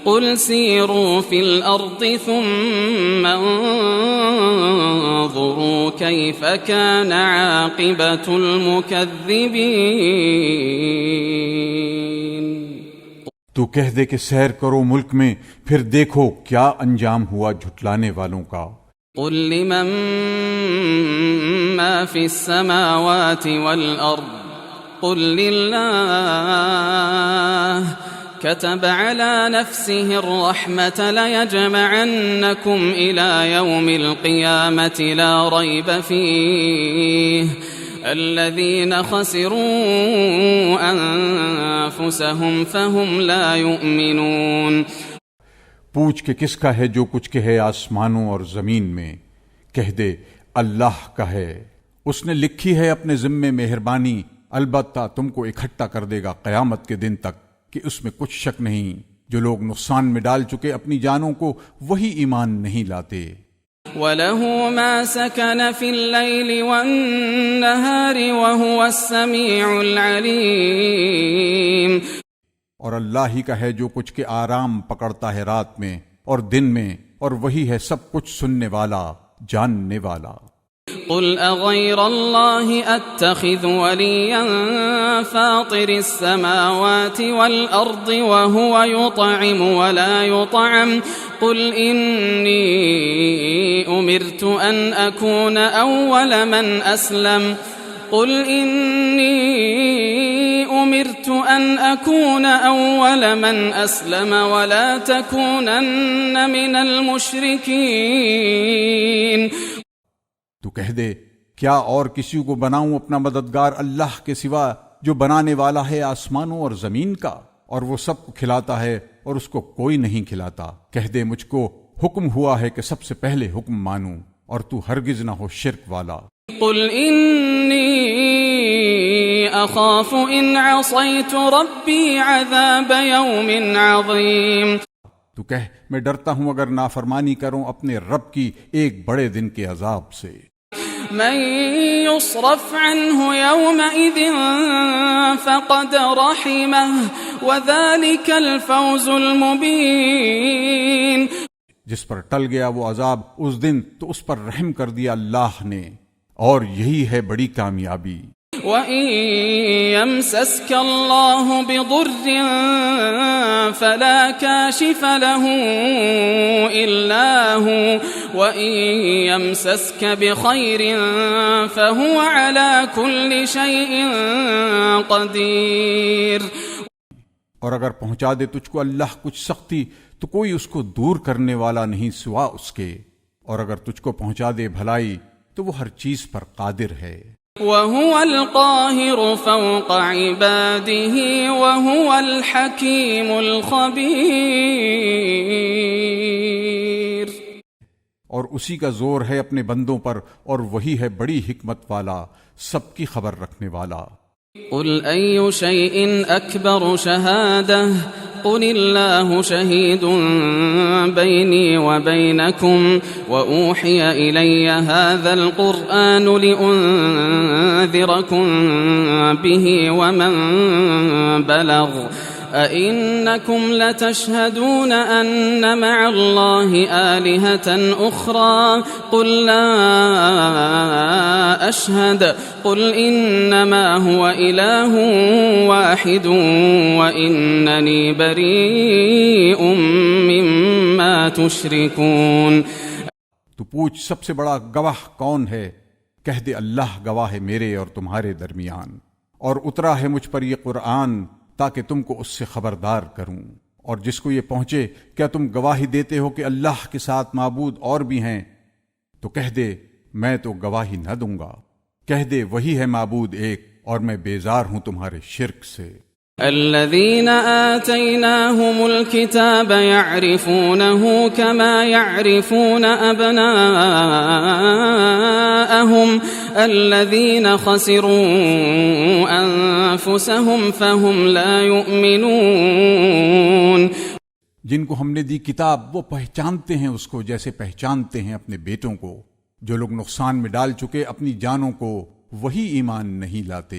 قل سیروا فی الارض ثم انظروا کیف کان عاقبۃ المکذبین۔ تو کہہ دے کہ سیر کرو ملک میں، پھر دیکھو کیا انجام ہوا جھٹلانے والوں کا۔ قل لمن ما فی السماوات والارض قل للہ كتب على نفسه الرحمة ليجمعنكم إلى يوم القيامة لا ريب فيه الذين خسروا أنفسهم فهم لا يؤمنون۔ پوچھ کہ کس کا ہے جو کچھ کہ ہے آسمانوں اور زمین میں، کہہ دے اللہ کا ہے، اس نے لکھی ہے اپنے ذمے مہربانی، البتہ تم کو اکٹھا کر دے گا قیامت کے دن تک، کہ اس میں کچھ شک نہیں، جو لوگ نقصان میں ڈال چکے اپنی جانوں کو وہی ایمان نہیں لاتے۔ وَلَهُ مَا سَكَنَ فِي اللَّيْلِ وَالنَّهَارِ وَهُوَ السَّمِيعُ الْعَلِيمُ۔ اور اللہ ہی کا ہے جو کچھ کے آرام پکڑتا ہے رات میں اور دن میں، اور وہی ہے سب کچھ سننے والا، جاننے والا۔ قل اغير الله اتخذ وليا فاطر السماوات والارض وهو يطعم ولا يطعم قل اني امرت ان اكون اول من اسلم قل اني امرت ان اكون اول من اسلم ولا تكونن من المشركين۔ تو کہہ دے کیا اور کسی کو بناؤں اپنا مددگار اللہ کے سوا، جو بنانے والا ہے آسمانوں اور زمین کا، اور وہ سب کو کھلاتا ہے اور اس کو کوئی نہیں کھلاتا۔ کہہ دے مجھ کو حکم ہوا ہے کہ سب سے پہلے حکم مانوں، اور تو ہرگز نہ ہو شرک والا۔ قل انی اخاف ان عصیت ربی عذاب یوم عظیم۔ تو کہہ میں ڈرتا ہوں اگر نافرمانی کروں اپنے رب کی ایک بڑے دن کے عذاب سے۔ من يصرف عنه يومئذ فقد رحمه وذلك الفوز المبين۔ جس پر ٹل گیا وہ عذاب اس دن تو اس پر رحم کر دیا اللہ نے، اور یہی ہے بڑی کامیابی۔ وَإِن يَمْسَسْكَ اللَّهُ بِضُرٍّ فَلَا كَاشِفَ لَهُ إِلَّا هُوَ وَإِن يَمْسَسْكَ بِخَيْرٍ فَهُوَ عَلَى كُلِّ شَيْءٍ قَدِيرٌ۔ اور اگر پہنچا دے تجھ کو اللہ کچھ سختی تو کوئی اس کو دور کرنے والا نہیں سوا اس کے، اور اگر تجھ کو پہنچا دے بھلائی تو وہ ہر چیز پر قادر ہے۔ وَهُوَ الْقَاهِرُ فَوْقَ عِبَادِهِ وَهُوَ الْحَكِيمُ الْخَبِيرُ۔ اور اسی کا زور ہے اپنے بندوں پر، اور وہی ہے بڑی حکمت والا، سب کی خبر رکھنے والا۔ قل أي شيء أكبر شهادة قل الله شهيد بيني وبينكم وأوحي إلي هذا القرآن لأنذركم به ومن بلغ أئنكم لتشهدون أن مع الله آلهة أخرى قل لا أشهد قل إنما هو إله واحد وإنني بريء مما تشركون۔ تو پوچھ سب سے بڑا گواہ کون ہے؟ کہہ دے اللہ گواہ ہے میرے اور تمہارے درمیان، اور اترا ہے مجھ پر یہ قرآن تاکہ تم کو اس سے خبردار کروں، اور جس کو یہ پہنچے کیا تم گواہی دیتے ہو کہ اللہ کے ساتھ معبود اور بھی ہیں؟ تو کہہ دے میں تو گواہی نہ دوں گا، کہہ دے وہی ہے معبود ایک، اور میں بیزار ہوں تمہارے شرک سے۔ الذين آتيناهم الكتاب يعرفونه كما يعرفون أبناءهم الذين خسروا أنفسهم فهم لا يؤمنون۔ جن کو ہم نے دی کتاب وہ پہچانتے ہیں اس کو جیسے پہچانتے ہیں اپنے بیٹوں کو، جو لوگ نقصان میں ڈال چکے اپنی جانوں کو وہی ایمان نہیں لاتے۔